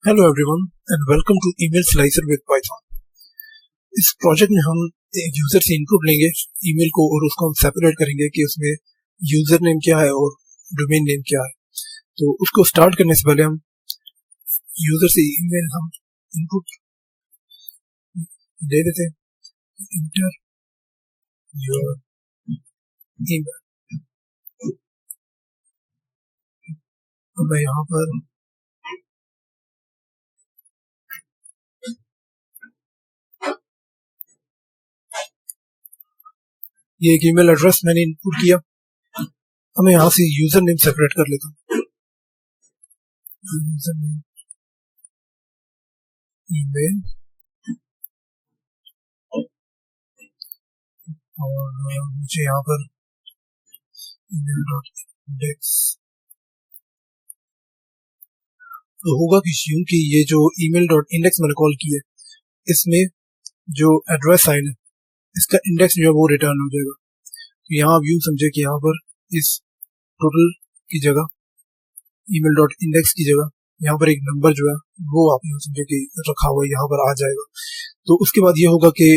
Hello everyone and welcome to email slicer with Python. इस project में हम एक यूजर से इनपुट लेंगे ईमेल को और उसको हम सेपरेट करेंगे कि उसमें यूजर नेम क्या है और डोमेन नेम क्या है। तो उसको स्टार्ट करने से पहले हम यूजर से ईमेल हम इनपुट दे देते हैं, इंटर योर ईमेल। अब मैं यहाँ पर ये एक ईमेल एड्रेस मैंने इनपुट किया। अब मैं यहाँ से यूजर नेम सेपरेट कर लेता हूँ। यूजर नेम ईमेल और मुझे यहाँ पर email.index तो होगा कि ये जो email.index मैंने कॉल की है इसमें जो एड्रेस साइन है इसका इंडेक्स जो है वो रिटर्न हो जाएगा। तो यहाँ आप यूँ समझे कि यहाँ पर इस टोटल की जगह email.index की जगह यहाँ पर एक नंबर जो है वो आप यूँ समझे कि रखा हुआ यहाँ पर आ जाएगा। तो उसके बाद ये होगा कि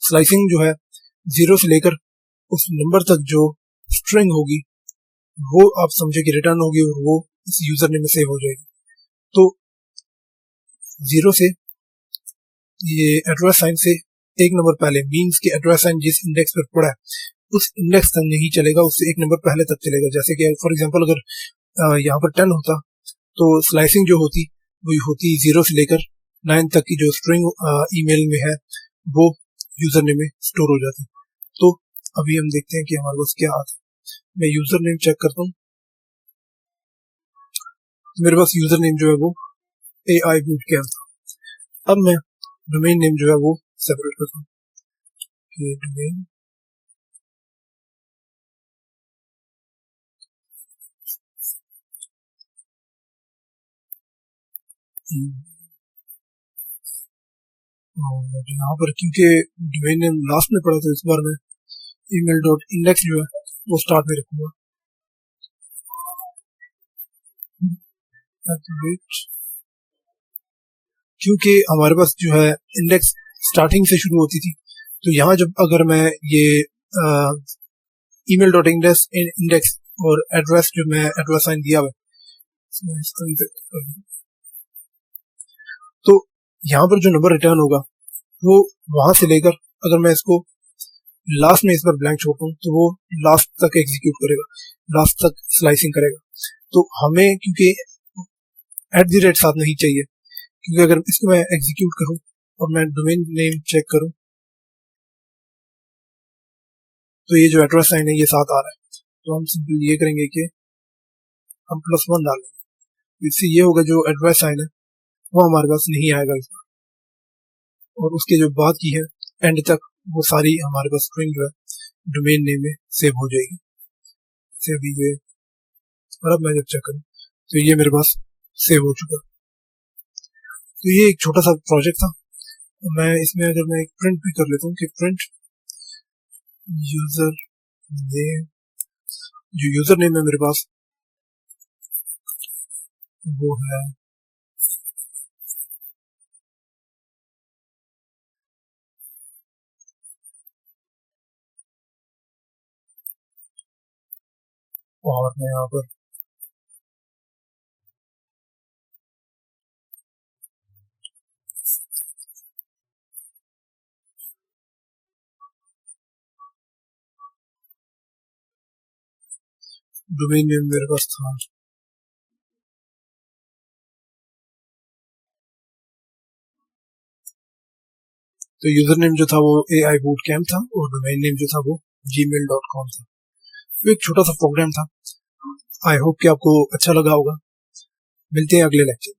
स्लाइसिंग जो है 0 से लेकर उस नंबर तक जो स्ट्रिंग होगी वो आप समझे कि रिटर्न होगी और वो इस यूजर नेम में सेव हो जाएगी। तो 0 से ये एड्रेस साइन से एक नंबर पहले मीन्स कि एड्रेस साइन जिस इंडेक्स पर पड़ा है उस इंडेक्स तक नहीं चलेगा, उससे एक नंबर पहले तक चलेगा। जैसे कि फॉर एग्जांपल अगर यहाँ पर 10 होता तो स्लाइसिंग जो होती वो होती 0 से लेकर 9 तक की जो स्ट्रिंग ईमेल में है वो यूजर नेम में स्टोर हो जाती। तो अभी हम देखते हैं कि हमारे पास क्या आता है। मैं यूजर नेम चेक करता हूँ, मेरे पास यूजर नेम जो है वो Aibootcamp था। अब मैं डोमेन नेम जो है वो सेपरेट करता हूँ। डोमेन और यहाँ पर क्योंकि डोमेन नेम लास्ट में पड़ा था इस बार मैं email.index जो है वो स्टार्ट में रखूंगा। क्योंकि हमारे पास जो है इंडेक्स स्टार्टिंग से शुरू होती थी, तो यहाँ जब अगर मैं ये email.index और एड्रेस जो मैं एड्रेस साइन दिया हुआ तो यहाँ पर जो नंबर रिटर्न होगा वो वहां से लेकर अगर मैं इसको लास्ट में इस पर ब्लैंक छोड़ता हूँ तो वो लास्ट तक एग्जीक्यूट करेगा, लास्ट तक स्लाइसिंग करेगा। तो हमें क्योंकि @ साथ नहीं चाहिए, क्योंकि अगर इसको मैं एग्जीक्यूट करूं और मैं डोमेन नेम चेक करूं तो ये जो एड्रेस साइन है ये साथ आ रहा है। तो हम सिंपल ये करेंगे कि हम +1 डालेंगे। इससे ये होगा जो एड्रेस साइन है वो हमारे पास नहीं आएगा इसमें, और उसके जो बाद की है एंड तक वो सारी हमारे पास स्ट्रिंग जो है डोमेन नेम में सेव हो जाएगी। जैसे अभी ये, और अब मैं जब चेक करूँ तो ये मेरे पास सेव हो चुका। तो ये एक छोटा सा प्रोजेक्ट था। मैं इसमें अगर मैं एक प्रिंट भी कर लेता हूँ कि प्रिंट यूजर नेम, जो यूजर नेम है मेरे पास वो है और मैं यहाँ पर डोमेन नेम मेरे पास था तो यूजर नेम जो था वो Aibootcamp था और डोमेन नेम जो था वो gmail.com था। तो एक छोटा सा प्रोग्राम था। आई होप कि आपको अच्छा लगा होगा। मिलते हैं अगले लेक्चर।